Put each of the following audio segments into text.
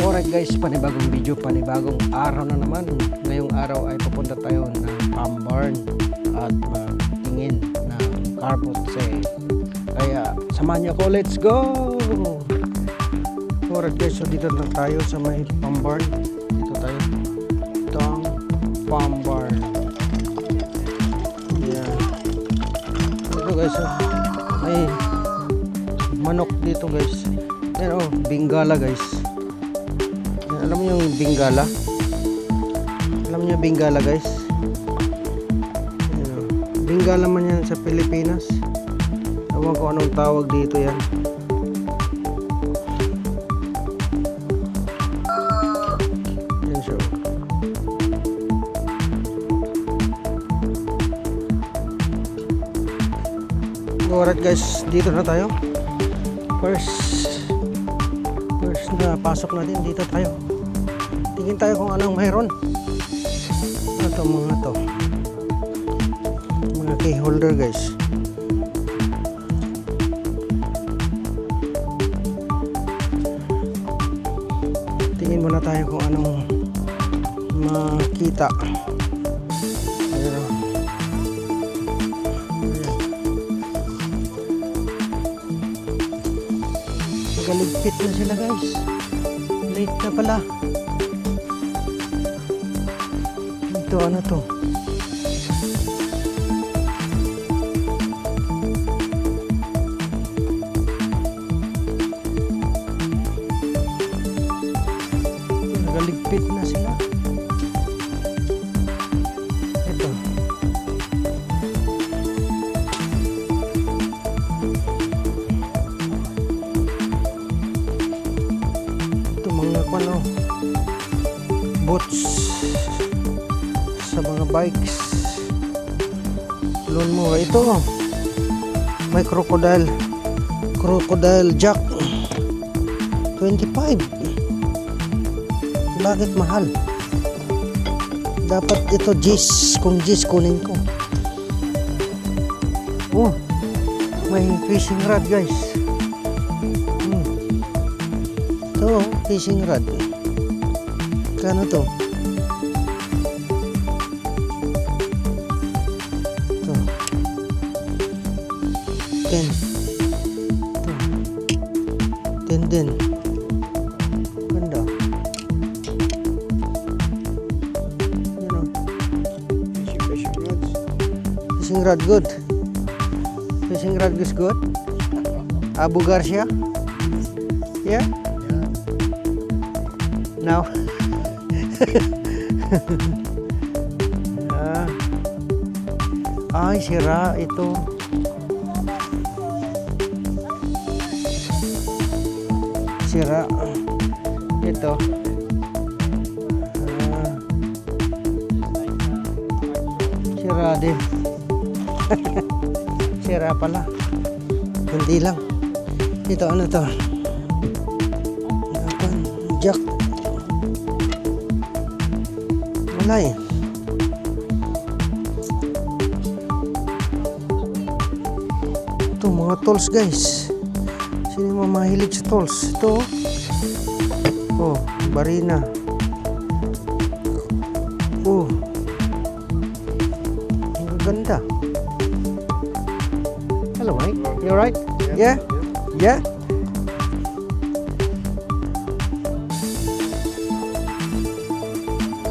Alright guys, panibagong video, panibagong araw na naman. Ngayong araw ay pupunta tayo ng farm barn at magtingin ng carpet sale. Kaya samahan niyo ako, let's go! Alright guys, so dito na tayo sa may farm barn. Dito tayo. Ito ang farm barn. Yan. Ito guys, so, may manok dito guys. Yan oh, Bengala guys. Alam niyo yung Bengala? Alam niyo Bengala guys? Ayan, Bengala man yan sa Pilipinas. Ewan ko anong tawag dito yan. Yan siya. Alright guys, dito na tayo. First na pasok natin, dito tayo. Tingin tayo kung anong mayroon. Ito mga key holder guys. Tingin muna tayo kung anong makita. Ayan. Magaligpit na sila guys. Late na pala. Ito ano to? Nagaligpit na sila. Ito. Ito mga ano, boots sa mga bikes. Loan mo ito. May crocodile jack 25. Bakit mahal? Dapat ito G's. Kung G's kunin ko. Oh, may fishing rod guys. Ito fishing rod. Kano to? Ito 10. Ito 10 din. Ganda. You know. Fishing rod good. Fishing rod is good. Abu Garcia. Yeah. Now. Ay, sira ito. Sira ito. Sira din. Sira pala. Hindi lang. Ito ano to? Jack. Wala eh. Ito mga tools guys. Sino yung mahilig sa tools? Ito oh, barina. Oh, ang ganda. Hello Mike, you alright? Yeah? Yeah?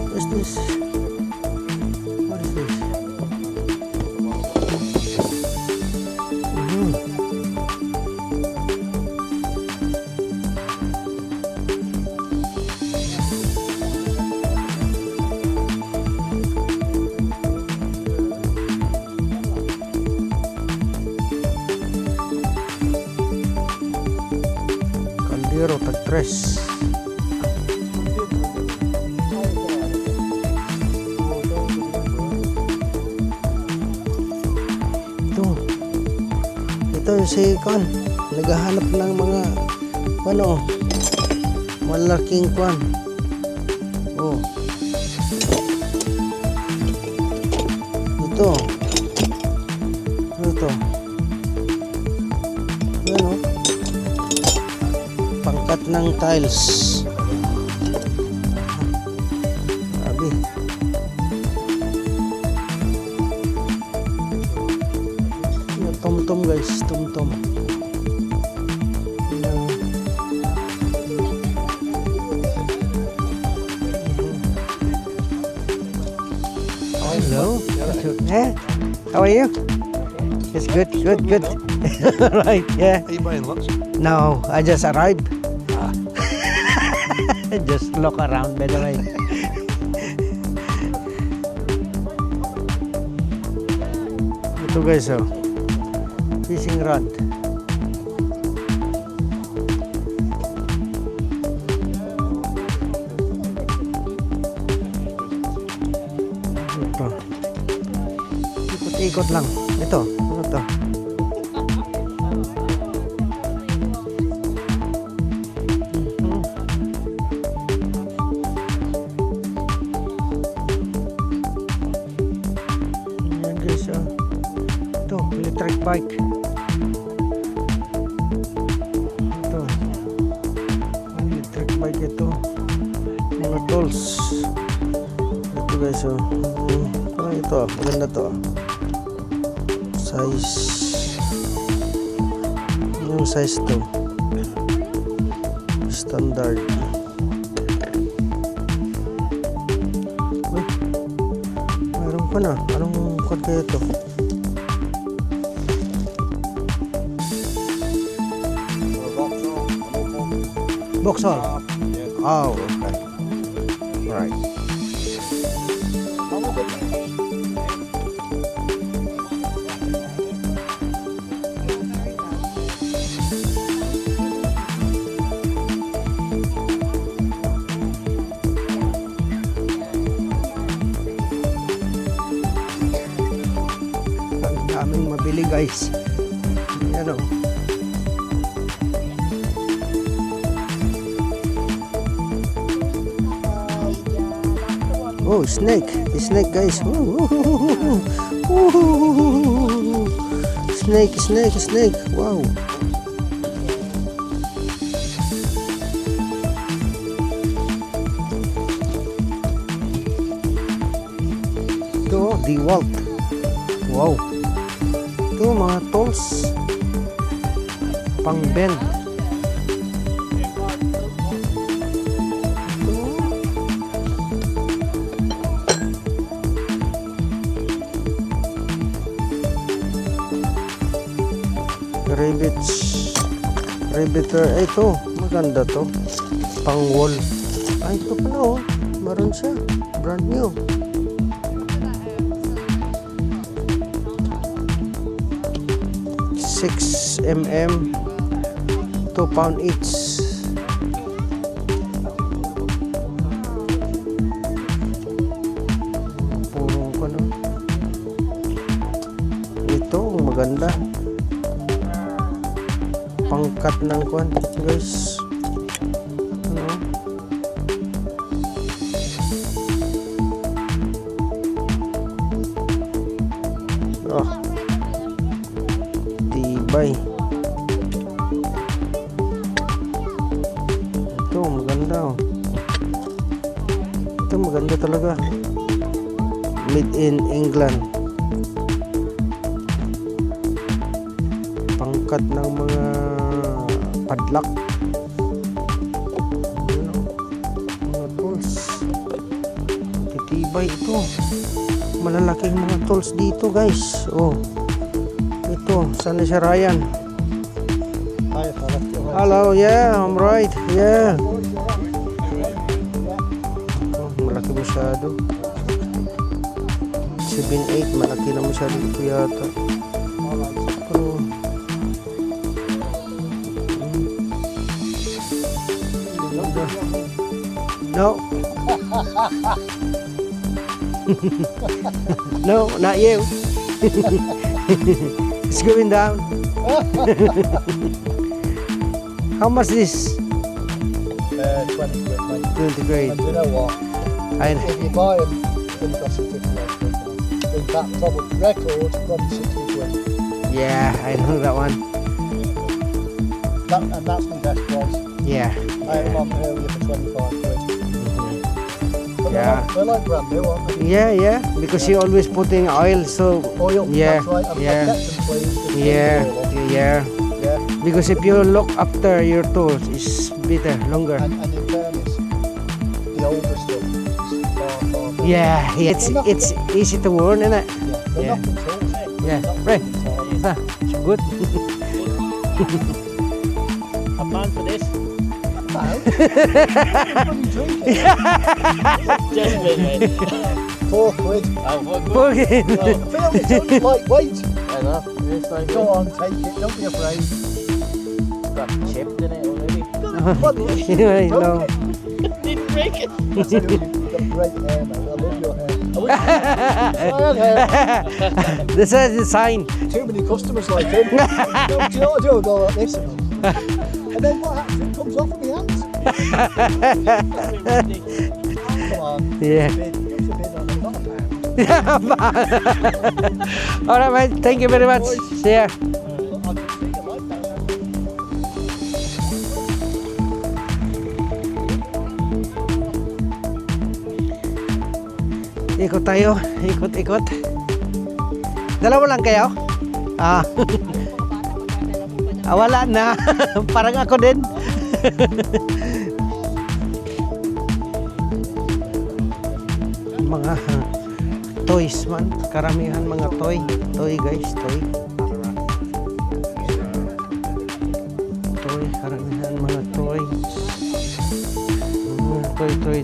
What's this? What is this? Caldero tag 3. Ito si Kwan, naghahanap ng mga ano, malaking Kwan. Oh. Ito. Ito. Ano? Pangkat ng tiles. Grabe. Yung tom-tom guys, tom-tom. Hello. Yeah. How are you? It's good, good, good. Right, yeah. Are you buying lots? No, I just arrived. Just look around by the way. Ito guys, oh. Fishing rod. Ito. Ikot-ikot lang. Ito. Ano to? Ayan guys, oh. Ito, electric bike. Ito. Electric bike ito. Mga tools. Ito guys, oh. Parang ito, maganda to. Size. Yung size to. Standard. Uy. Meron pa na. Anong kod kaya ito? Vauxhall. Oh, okay. Right. Ang daming mabili guys. Yan o. Oh, snake. Snake guys. Snake, snake, snake. Wow. Ito, DeWalt. Wow. Ito, mga tools. Pang bend. Rivets. Riveter. Ito, maganda to. Pang wall. Ay, ito pala oh. Meron siya. Brand new. £6mm. 2 pound each. Purong ko no. Ito, maganda. Pangkat ng kwan guys. Ano? Oh. Tibay. Ito maganda oh. Ito maganda talaga. Made in England. Pangkat ng mga padlock. Mga tools. Titibay ito. Malalaking mga tools dito guys. Oh. Ito. Sana siya Ryan. Hi, fella. Hello. Yeah, I'm right. Yeah. Oh, malaki masyado. 7-8. Malaki na masyado ito yata. Oh. No. No, not you. It's going down. How much this? 20 quid, mate. 20 grade. And you know what? If you buy them, then it costs you 50 quid. In fact, probably record, probably 60 quid. Yeah, I know that one. And that's my best price. Yeah. I had one earlier for 25 quid. But Yeah. They're like brand new, aren't they? Yeah, because you always putting oil, so Oil, yeah, that's right. I yeah. kept them clean. just yeah, clean oil. yeah. Yeah. Because if you look after your tools, it's better, longer. And in fairness, the older stuff is far better. Yeah, it's easy to worn, isn't it? They're Yeah. not tools. Yeah, Not right. tools. Ah, it's good. A man for this. No. What are you drinking? Just a bit, mate. £4. Oh, what good? Okay. Phil, it's only lightweight. I know. It's like Go on, take it. Don't be afraid. it's got chipped in it already. What? I know. Didn't break it. You've got great hair, man. I love your hair. I wish I had hair. This is the sign. Too many customers like him. Joe go like this. And then what happens? It comes off of my hands. Come on. Yeah. It's a bit on it, not a pound. All right, mate. Thank you very much. See ya. I can see the light down there. Ikot tayo. Ikot. Dalawa lang kayo? Ah. Wala na. Parang ako din. Mga toys man. Karamihan mga toy. Toy guys, toy. Toy, karamihan mga toy.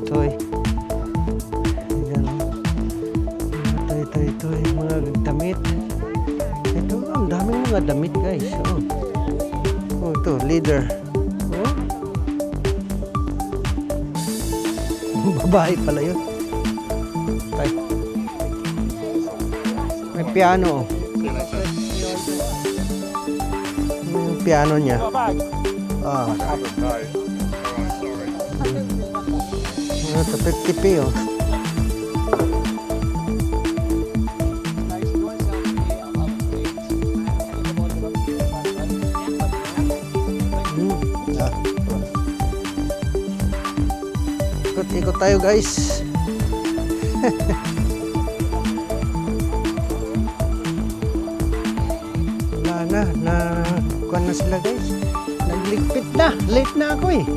Toy. Ayan. Mga toy. Mga damit. Ito, ang daming mga damit guys. Oh, ito, leader. Oh. Babae pala yun. Tay. May piano. Yung piano niya. Ah. Ito, 50p oh. Ikot tayo guys. Wala na kuha na sila guys. Nagligpit na. Late na ako eh.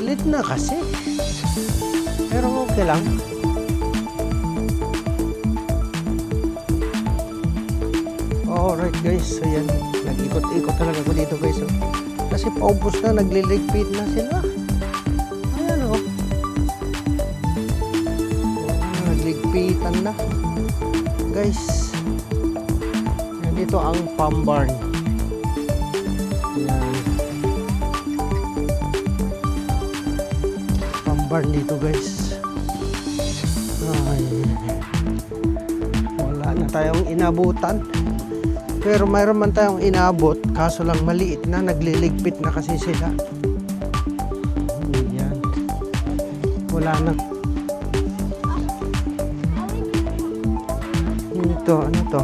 Late na kasi. Pero okay lang. Alright guys, so yan. Nag-ikot-ikot talaga ako dito guys. So. Kasi paubos na, nagliligpit na sila. Ayan o. Nagligpitan na. Guys. Dito ang palm barn. Ayan. Palm barn dito guys. Ay. Wala na tayong inabutan. Pero mayroon man tayong inabot, kaso lang maliit na, nagliligpit na kasi sila. Ayan. Wala na. Ito, ano to?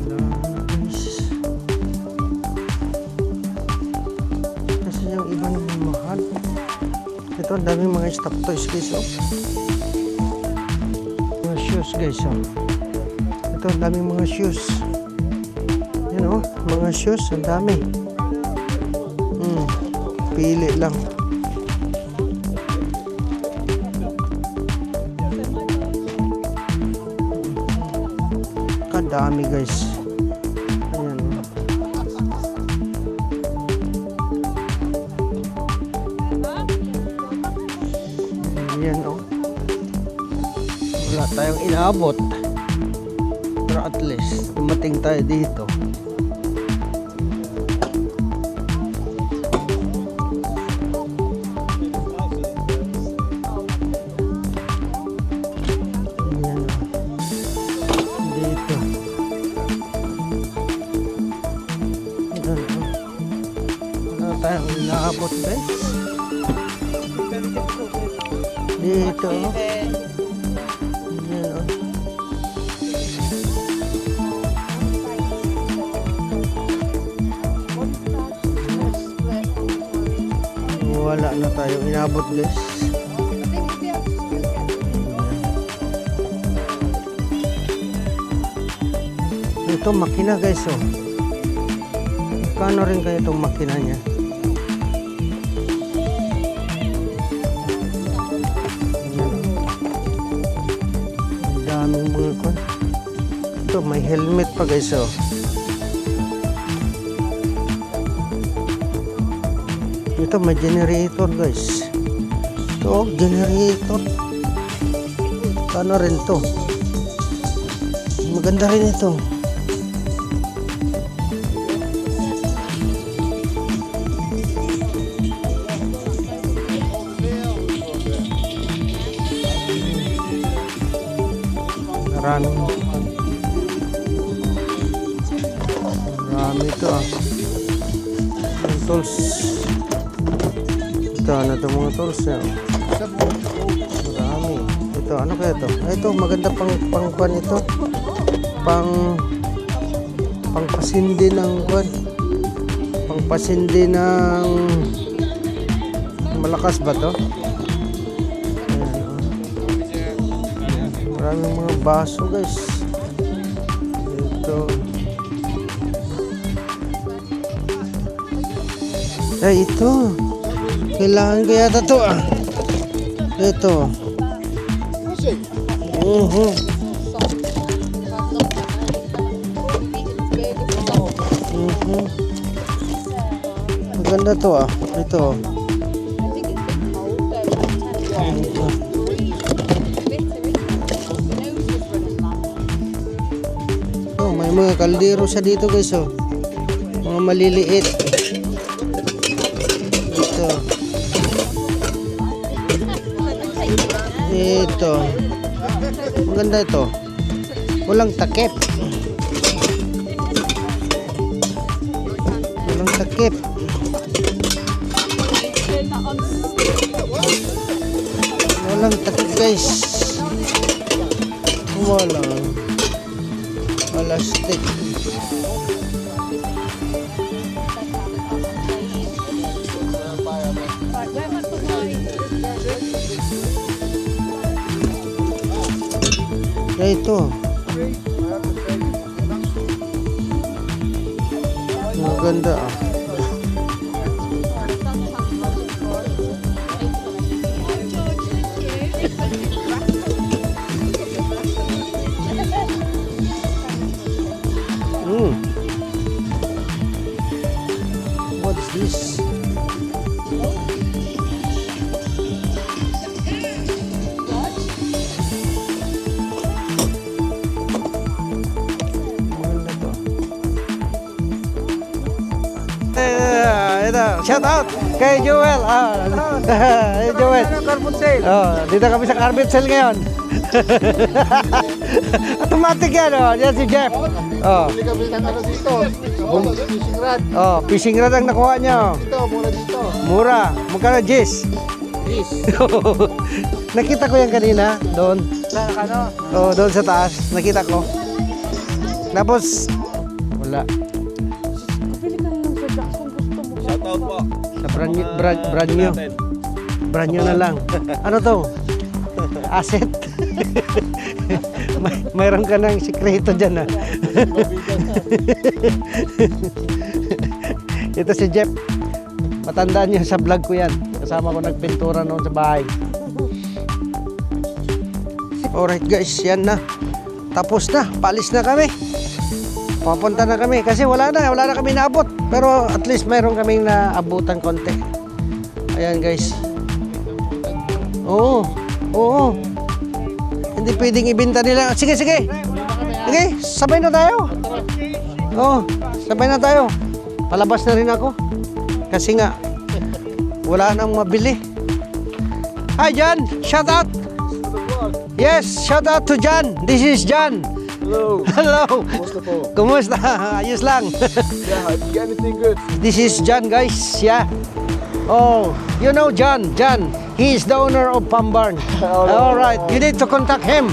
Wala na guys. Kasi yung iba naman mahal. Ito, ang daming mga stock toys guys. Oh. Shoes guys ito ang daming mga shoes yan o mga shoes ang dami pili lang kadami guys ayan yan o wala tayong inaabot pero at least dumating tayo dito. Ayan. Dito ayan, wala tayong inaabot guys dito. wala na tayo inabot guys. Ito makina guys oh. Kano rin kayo itong makina niya? Ang daming mga kon. Ito may helmet pa guys oh. Ito may generator guys. Ito generator. Kano rin to? Maganda rin ito. Marami ito ah. Ang tools. Ito ano ito mga tools eh. Marami. Ito ano kaya ito? Ito maganda pang kwan ito. Pangpasindi ng kwan. Pangpasindi ng malakas ba to? Maraming mga baso guys. Ito. Ay ito. Kailangan ko yata to ah. Ito. Maganda to ah. Ito. Oh, may mga kaldero siya dito guys oh. Mga maliliit. Ito. Ito. Maganda ito. Walang takip. Walang takip. Walang takip guys. Walang plastic. Ya ito. Maganda ah. What is this? Ito, shout out kay Joel. Hey Joel. Oh, dito kami sa Carbon Sale ngayon. Automatic yan oh. Yan si Jeff. Oh. Hindi kami ng ano dito. Fishing rod. Oh, fishing rod ang nakuha niyo. Dito, mura dito. Mura. Magkano, Jis? Yes. Nakita ko yan kanina, doon. Oh, doon sa taas. Nakita ko. Tapos, wala. Shoutout po. Sa brand new. Brand new na lang. Ano to? Asset. Mayroon ka ng sikreto dyan, ha? Ito si Jeff. Matandaan niyo sa vlog ko yan. Kasama ko nagpintura noon sa bahay. Alright guys, yan na. Tapos na. Paalis na kami. Papunta na kami. Kasi wala na kami naabot. Pero at least mayroon kaming naabutan konti. Ayan guys. Oo. Hindi pwedeng ibenta nila. Sige. Sige, sabay na tayo. Oo, sabay na tayo. Palabas na rin ako. Kasi nga, wala nang mabili. Hi John, shout out. Yes, shout out to John. This is John. Hello. Hello. Kumusta? Ayos lang. Yeah, you get anything good? This is John guys. Yeah. Oh, you know John. He is the owner of Pambarn. All right, you need to contact him.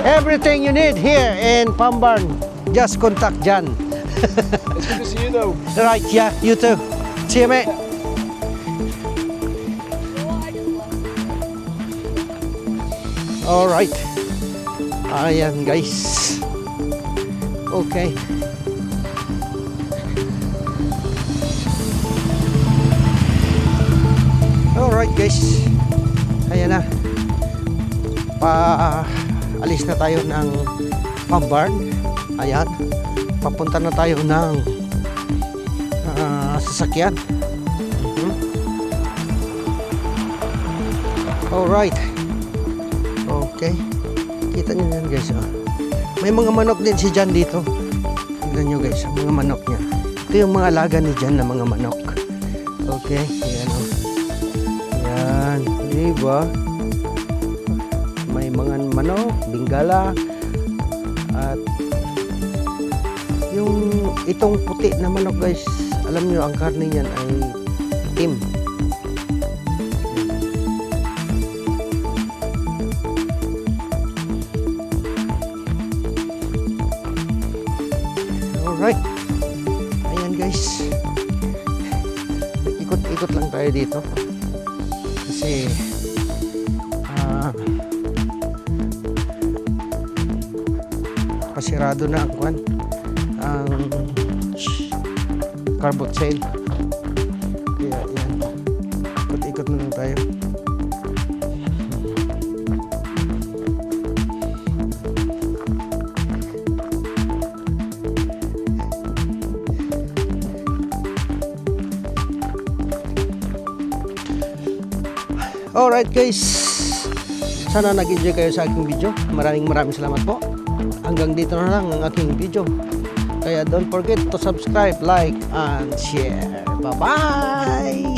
Everything you need here in Pambarn, just contact John. It's good to see you though. Right, yeah, you too. See you, mate. Alright. Ayan guys. Okay. Alright guys. Ayan na. Alis na tayo ng Pambarn. Ayan. Papunta na tayo ng sasakyan. Alright. Okay. Kita nyo yan guys. May mga manok din si Jan dito. Tignan nyo guys, mga manok niya. Ito yung mga alaga ni Jan na mga manok. Okay. Ayan o. Ayan. Diba? May mga manok, bingala. At yung itong puti na manok guys, alam nyo ang karne niyan ay itim. Alright. Ayan guys. Ikot-ikot lang tayo dito. Kasi pasirado na ang kwan. Ang carbot sale. Kaya yan. Ikot-ikot na lang tayo. Alright guys, sana nag-enjoy kayo sa aking video. Maraming salamat po. Hanggang dito na lang ang aking video. Kaya don't forget to subscribe, like, and share. Bye-bye!